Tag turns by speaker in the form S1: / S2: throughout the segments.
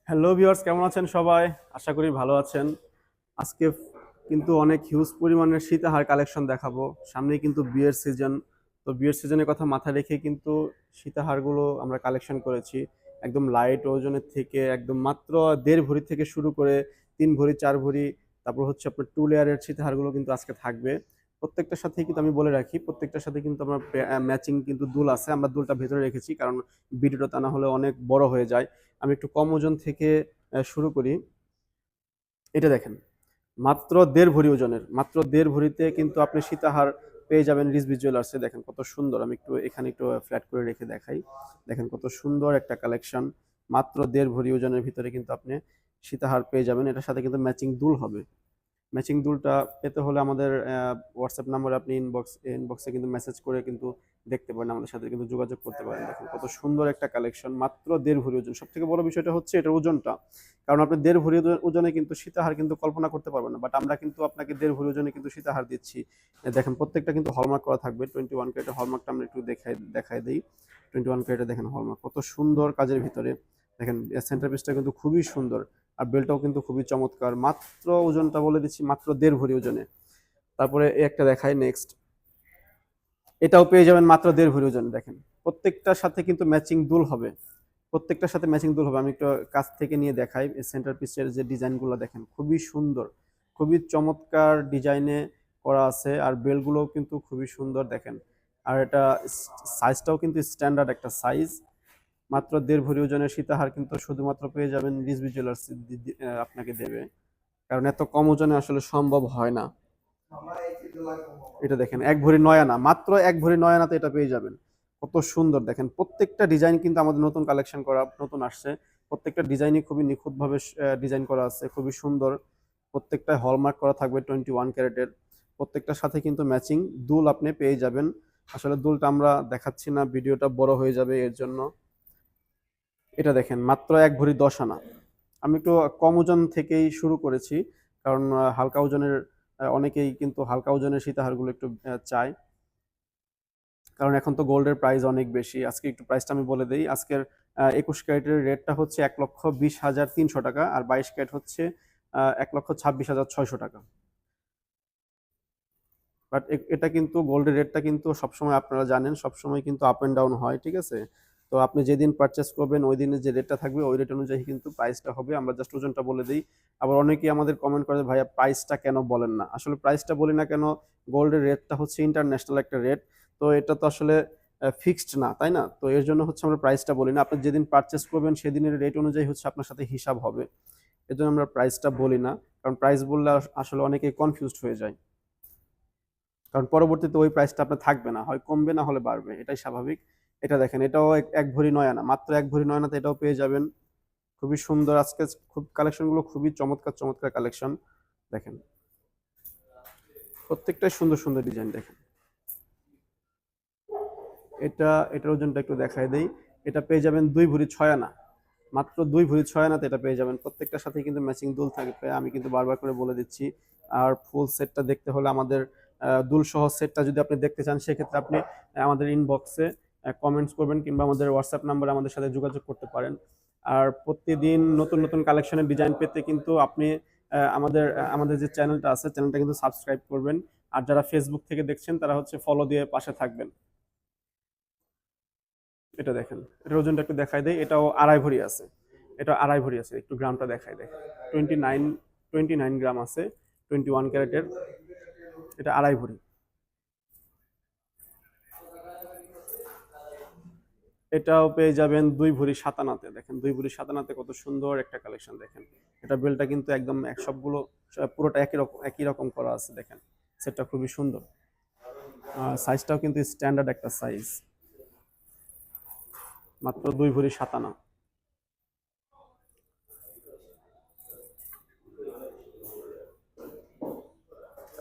S1: Hello viewers, কেমন আছেন সবাই? আশা করি ভালো আছেন। আজকে কিন্তু অনেক হিউজ পরিমাণের সীতাহার কালেকশন দেখাবো। সামনেই কিন্তু বিয়ের সিজন। তো বিয়ের সিজনের কথা মাথায় রেখে কিন্তু সীতাহারগুলো আমরা কালেকশন করেছি। একদম লাইট ওজনের থেকে একদম মাত্র 1.5 ভরি থেকে শুরু করে 3 ভরি, 4 ভরি, তারপর হচ্ছে আপনার 2 লেয়ারের সীতাহারগুলো কিন্তু আজকে থাকবে। প্রত্যেকটার সাথেই কিন্তু আমি বলে রাখি, প্রত্যেকটার সাথে কিন্তু আমার ম্যাচিং কিন্তু দুল আছে। আমরা দুলটা ভেতরে রেখেছি কারণ ভিডিওটা তা না হলে অনেক বড় হয়ে যায়। আমি একটু কম ওজন থেকে শুরু করি। এটা দেখেন, মাত্র 1.5 ভরি ওজনের, মাত্র 1.5 ভরিতে কিন্তু আপনি সীতাহার পেয়ে যাবেন রিজভি জুয়েলার্সে। দেখেন কত সুন্দর, আমি একটু এখানে একটু ফ্ল্যাট করে রেখে দেখাই। দেখেন কত সুন্দর একটা কালেকশন। মাত্র 1.5 ভরি ওজনের ভিতরে কিন্তু আপনি সীতাহার পেয়ে যাবেন। এটার সাথে কিন্তু ম্যাচিং দুল হবে। ম্যাচিং দুলটা পেতে হলে আমাদের হোয়াটসঅ্যাপ নাম্বারে আপনি ইনবক্সে কিন্তু মেসেজ করে কিন্তু দেখতে পারেন, আমাদের সাথে কিন্তু যোগাযোগ করতে পারেন। দেখুন কত সুন্দর একটা কালেকশন, মাত্র 1.5 ভরি ওজন। সব থেকে বড় বিষয়টা হচ্ছে এটার ওজনটা, কারণ আপনি 1.5 ভরি ওজনে কিন্তু সীতাহার কিন্তু কল্পনা করতে পারবেন না, বাট আমরা কিন্তু আপনাকে 1.5 ভরি ওজনে কিন্তু সীতাহার দিচ্ছি। দেখেন প্রত্যেকটা কিন্তু হলমার্ক করা থাকবে। 21 ক্যারেটের হলমার্কটা আমরা একটু দেখাই দিই। 21 ক্যারেটে দেখেন হলমার্ক কত সুন্দর কাজের ভিতরে। দেখেন সেন্টার পিসটা কিন্তু খুবই সুন্দর, আর বেলটাও কিন্তু খুবই চমৎকার। মাত্র ওজনটা বলে দিচ্ছি, মাত্র 1.5 ভরি ওজনে। তারপরে এই একটা দেখাই নেক্সট, এটাও পেয়ে যাবেন মাত্র 1.5 ভরি ওজনে। দেখেন প্রত্যেকটার সাথে কিন্তু ম্যাচিং দুল হবে, প্রত্যেকটার সাথে ম্যাচিং দুল হবে। আমি একটু কাছ থেকে নিয়ে দেখাই। সেন্টার পিসের যে ডিজাইনগুলো দেখেন খুবই সুন্দর, খুবই চমৎকার ডিজাইনে করা আছে, আর বেলগুলোও কিন্তু খুবই সুন্দর দেখেন। আর এটা সাইজটাও কিন্তু স্ট্যান্ডার্ড একটা সাইজ। মাত্র 1.5 ভরি ওজনের সীতাহার কিন্তু শুধুমাত্র পেয়ে যাবেন রিজভি জুয়েলার্স আপনাকে দেবে, কারণ এত কম ওজনে আসলে সম্ভব হয় না। এটা দেখেন 1 ভরি 9 আনা, মাত্র 1 ভরি 9 আনাতে এটা পেয়ে যাবেন। কত সুন্দর দেখেন, প্রত্যেকটা ডিজাইন কিন্তু আমাদের নতুন কালেকশন করা, নতুন আসছে। প্রত্যেকটা ডিজাইনই খুবই নিখুঁতভাবে ডিজাইন করা আছে, খুবই সুন্দর। প্রত্যেকটা হলমার্ক করা থাকবে 21 ক্যারেটের। প্রত্যেকটার সাথে কিন্তু ম্যাচিং দুল আপনি পেয়ে যাবেন। আসলে দুলটা আমরা দেখাচ্ছি না, ভিডিওটা বড় হয়ে যাবে এর জন্য। এটা দেখেন মাত্র 1 ভরি 10 আনা। আমি একটু কম ওজন থেকেই শুরু করেছি, কারণ হালকা ওজনের অনেকেই কিন্তু হালকা ওজনের সীতাহারগুলো একটু চায়, কারণ এখন তো গোল্ডের প্রাইস অনেক বেশি। আজকে একটু প্রাইসটা আমি বলে দিই। আজকের 21 ক্যারেটের রেটটা হচ্ছে 1,20,300 টাকা, আর 22 ক্যারেট হচ্ছে 1,26,600 টাকা। বাট এটা কিন্তু গোল্ডের রেটটা কিন্তু সবসময় আপনারা জানেন, সবসময় কিন্তু আপ অ্যান্ড ডাউন হয়, ঠিক আছে? তো আপনি যেদিন পারচেস করবেন ওই দিনের যে রেটটা থাকবে ওই রেট অনুযায়ী কিন্তু প্রাইসটা হবে। আমরা জাস্ট ওজনটা বলে দিই। আবার অনেকেই আমাদের কমেন্ট করে, ভাইয়া প্রাইসটা কেন বলেন না? আসলে প্রাইসটা বলি না কেন, গোল্ডের রেটটা হচ্ছে ইন্টারন্যাশনাল একটা রেট। তো এটা তো আসলে ফিক্সড না, তাই না? তো এর জন্য হচ্ছে আমরা প্রাইসটা বলি না। আপনি যেদিন পারচেস করবেন সেদিনের রেট অনুযায়ী হচ্ছে আপনার সাথে হিসাব হবে। এজন্য আমরা প্রাইসটা বলি না, কারণ প্রাইস বললে আসলে অনেকেই কনফিউজড হয়ে যায়। কারণ পরবর্তীতে ওই প্রাইসটা আপনার থাকবে না, হয় কমবে না হলে বাড়বে, এটাই স্বাভাবিক। এটা দেখেন, এটাও 1 ভরি 9 আনা, মাত্র 1 ভরি 9 আনাতে এটাও পেয়ে যাবেন। খুবই সুন্দর। আজকে খুব কালেকশনগুলো খুবই চমৎকার চমৎকার কালেকশন। দেখেন প্রত্যেকটাই সুন্দর সুন্দর ডিজাইন। দেখেন এটার ওজনটা একটু দেখাই দেই। এটা পেয়ে যাবেন 2 ভরি 6 আনা, মাত্র 2 ভরি 6 আনাতে এটা পেয়ে যাবেন। প্রত্যেকটার সাথে কিন্তু ম্যাচিং দুল থাকবে, আমি কিন্তু বারবার করে বলে দিচ্ছি। আর ফুল সেটটা দেখতে হলে আমাদের দুল সহ সেটটা যদি আপনি দেখতে চান, সেক্ষেত্রে আপনি আমাদের ইনবক্সে কমেন্টস করবেন, কিংবা আমাদের হোয়াটসঅ্যাপ নাম্বারে আমাদের সাথে যোগাযোগ করতে পারেন। আর প্রতিদিন নতুন নতুন কালেকশনের ডিজাইন পেতে কিন্তু আপনি আমাদের যে চ্যানেলটা আছে, চ্যানেলটা কিন্তু সাবস্ক্রাইব করবেন। আর যারা ফেসবুক থেকে দেখছেন তারা হচ্ছে ফলো দিয়ে পাশে থাকবেন। এটা দেখেন, এটার ওজনটা একটু দেখাই দেয়। এটাও 2.5 ভরি আছে, এটা 2.5 ভরি আছে। একটু গ্রামটা দেখাই দেয়। 29 গ্রাম আছে, 21 ক্যারেটের। এটা 2.5 ভরি। এটাও পেয়ে যাবেন 2 ভরি 7 আনাতে। দেখেন 2 ভরি 7 আনাতে কত সুন্দর একটা কালেকশন। দেখেন এটা বেলটা কিন্তু একদম সবগুলো পুরোটা একই রকম করা আছে। দেখেন সেটটা খুবই সুন্দর। সাইজটাও কিন্তু স্ট্যান্ডার্ড একটা সাইজ। মাত্র 2 ভরি 7 আনা।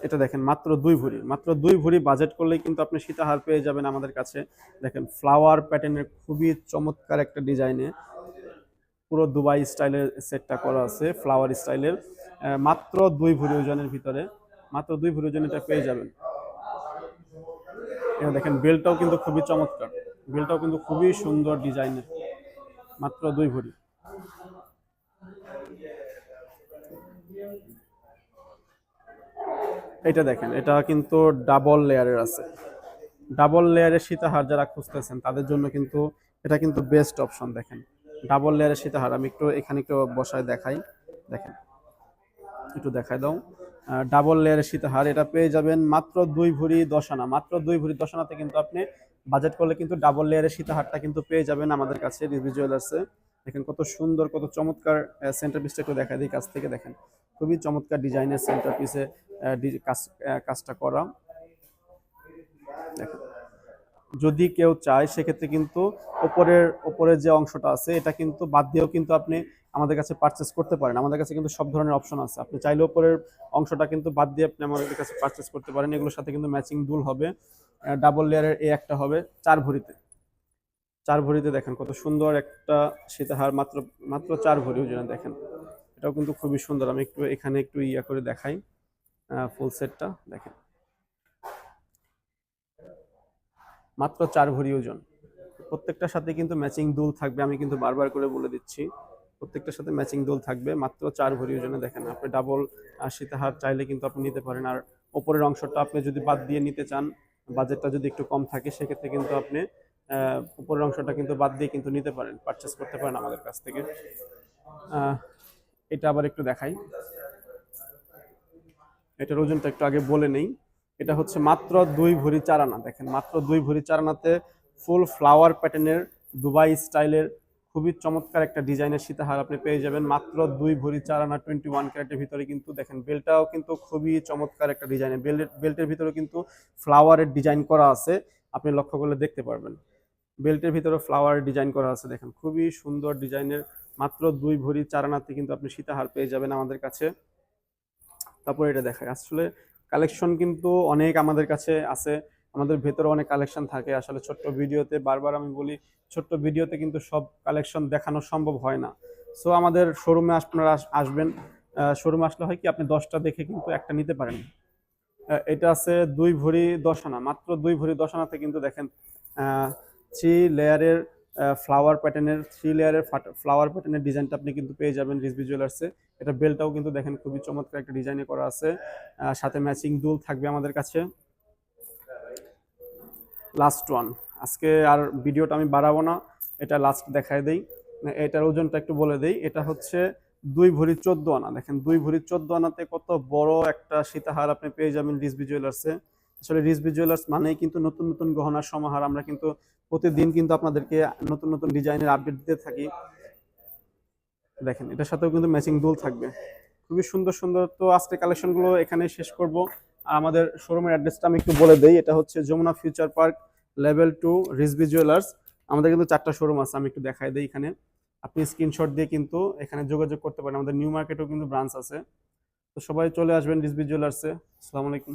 S1: এটা দেখেন মাত্র 2 ভরি, মাত্র 2 ভরি বাজেট করলেই কিন্তু আপনি সীতাহার পেয়ে যাবেন আমাদের কাছে। দেখেন ফ্লাওয়ার প্যাটার্নের খুবই চমৎকার একটা ডিজাইনে পুরো দুবাই স্টাইলের সেটটা করা আছে, ফ্লাওয়ার স্টাইলের। মাত্র 2 ভরি ওজনের ভিতরে, মাত্র 2 ভরি ওজন এটা পেয়ে যাবেন। এটা দেখেন বেলটাও কিন্তু খুবই চমৎকার, বেলটাও কিন্তু খুবই সুন্দর ডিজাইনের। মাত্র 2 ভরি। এটা দেখেন, এটা কিন্তু ডাবল লেয়ারের আছে। ডাবল লেয়ারের সীতাহার যারা খুঁজতেছেন তাদের জন্য কিন্তু এটা কিন্তু বেস্ট অপশন। দেখেন ডাবল লেয়ারের সীতাহার, আমি একটু এখানে একটু বসায় দেখাই। দেখেন, একটু দেখাই দাও। ডাবল লেয়ারের সীতাহার এটা পেয়ে যাবেন মাত্র 2 ভরি 10 আনা। মাত্র 2 ভরি 10 আনাতে কিন্তু আপনি বাজেট করলে কিন্তু ডাবল লেয়ারের সীতাহারটা কিন্তু পেয়ে যাবেন আমাদের কাছে রিজভি জুয়েলার্সে। দেখেন কত সুন্দর, কত চমৎকার সেন্টার পিসটা একটু দেখা দিই কাছ থেকে। দেখেন খুবই চমৎকার ডিজাইনের সেন্টার পিসে কাজটা করা। দেখেন, যদি কেউ চায় সেক্ষেত্রে কিন্তু ওপরের যে অংশটা আছে এটা কিন্তু বাদ দিয়েও কিন্তু আপনি আমাদের কাছে পারচেস করতে পারেন। আমাদের কাছে কিন্তু সব ধরনের অপশন আছে। আপনি চাইলে ওপরের অংশটা কিন্তু বাদ দিয়ে আপনি আমাদের কাছে পারচেস করতে পারেন। এগুলোর সাথে কিন্তু ম্যাচিং দুল হবে। ডাবল লেয়ারের এই একটা হবে 4 ভরিতে। 4 ভরিতে দেখেন কত সুন্দর একটা সীতাহার, মাত্র মাত্র 4 ভরি ওজনে। দেখেন এটাও কিন্তু খুবই সুন্দর। আমি একটু এখানে একটু ইয়া করে দেখাই ফুল সেটটা। দেখেন মাত্র 4 ভরি ওজন। প্রত্যেকটার সাথে কিন্তু ম্যাচিং দুল থাকবে, আমি কিন্তু বারবার করে বলে দিচ্ছি। প্রত্যেকটার সাথে ম্যাচিং দুল থাকবে মাত্র 4 ভরি ওজনে। দেখেন আপনি ডাবল সীতাহার চাইলে কিন্তু আপনি নিতে পারেন। আর ওপরের অংশটা আপনি যদি বাদ দিয়ে নিতে চান, বাজেটটা যদি একটু কম থাকে, সেক্ষেত্রে কিন্তু আপনি উপরের অংশটা কিন্তু বাদ দিয়ে কিন্তু নিতে পারেন, পারচেস করতে পারেন আমাদের কাছ থেকে। এটা আবার একটু দেখাই, এটার ওজনটা একটু আগে বলে নেই। এটা হচ্ছে মাত্র 2 ভরি 4 আনা। দেখেন মাত্র 2 ভরি 4 আনাতে ফুল ফ্লাওয়ার প্যাটার্নের দুবাই স্টাইলের খুবই চমৎকার একটা ডিজাইনের সীতাহার আপনি পেয়ে যাবেন মাত্র 2 ভরি 4 আনা 21 ক্যারেটের ভিতরে। কিন্তু দেখেন বেলটাও কিন্তু খুবই চমৎকার একটা ডিজাইনের, বেল্টের ভিতরে কিন্তু ফ্লাওয়ারের ডিজাইন করা আছে। আপনি লক্ষ্য করলে দেখতে পারবেন বেল্টের ভিতরে ফ্লাওয়ারের ডিজাইন করা আছে। দেখেন খুবই সুন্দর ডিজাইনের মাত্র 2 ভরি 4 আনাতে কিন্তু আপনি সীতাহার পেয়ে যাবেন আমাদের কাছে। তারপর এটা দেখায়, আসলে কালেকশন কিন্তু অনেক আমাদের কাছে আছে। আমাদের ভেতরে অনেক কালেকশন থাকে। আসলে ছোট্ট ভিডিওতে, বারবার আমি বলি, ছোট্ট ভিডিওতে কিন্তু সব কালেকশন দেখানো সম্ভব হয় না। সো আমাদের শোরুমে আপনারা আসবেন। শোরুমে আসলে হয় কি, আপনি 10টা দেখে কিন্তু একটা নিতে পারেন। এটা আছে 2 ভরি 10 আনা। মাত্র 2 ভরি 10 আনাতে কিন্তু দেখেন 3 লেয়ারের ফ্লাওয়ার প্যাটার্নের ডিজাইনটা আপনি কিন্তু পেয়ে যাবেন রিজভি জুয়েলার্সে। এটা বেলটাও কিন্তু দেখেন খুবই চমৎকার একটা ডিজাইনে করা আছে। সাথে ম্যাচিং দুল থাকবে আমাদের কাছে। লাস্ট ওয়ান, আজকে আর ভিডিওটা আমি বাড়াবো না, এটা লাস্ট দেখায় দেই। এটার ওজনটা একটু বলে দেই। এটা হচ্ছে 2 ভরি 14 আনা। দেখেন 2 ভরি 14 আনাতে কত বড় একটা সীতাহার আপনি পেয়ে যাবেন রিজভি জুয়েলার্সে। আসলে রিজভি জুয়েলার্স মানেই কিন্তু নতুন নতুন গহনার সমাহার। আমরা কিন্তু প্রতিদিন কিন্তু আপনাদেরকে নতুন নতুন ডিজাইনের আপডেট দিতে থাকি। দেখেন এটার সাথেও কিন্তু ম্যাচিং দুল থাকবে, খুবই সুন্দর সুন্দর। তো আজকে কালেকশনগুলো এখানে শেষ করব। আর আমাদের শোরুমের অ্যাড্রেসটা আমি একটু বলে দেই। এটা হচ্ছে Jamuna Future Park, level 2, Rizvi Jewellers. আমাদের কিন্তু 4টা শোরুম আছে, আমি একটু দেখাই দিই এখানে। আপনি স্ক্রিনশট দিয়ে কিন্তু এখানে যোগাযোগ করতে পারেন। আমাদের নিউ মার্কেটেও কিন্তু ব্রাঞ্চ আছে। তো সবাই চলে আসবেন রিজভি জুয়েলার্সে। আসসালামু আলাইকুম।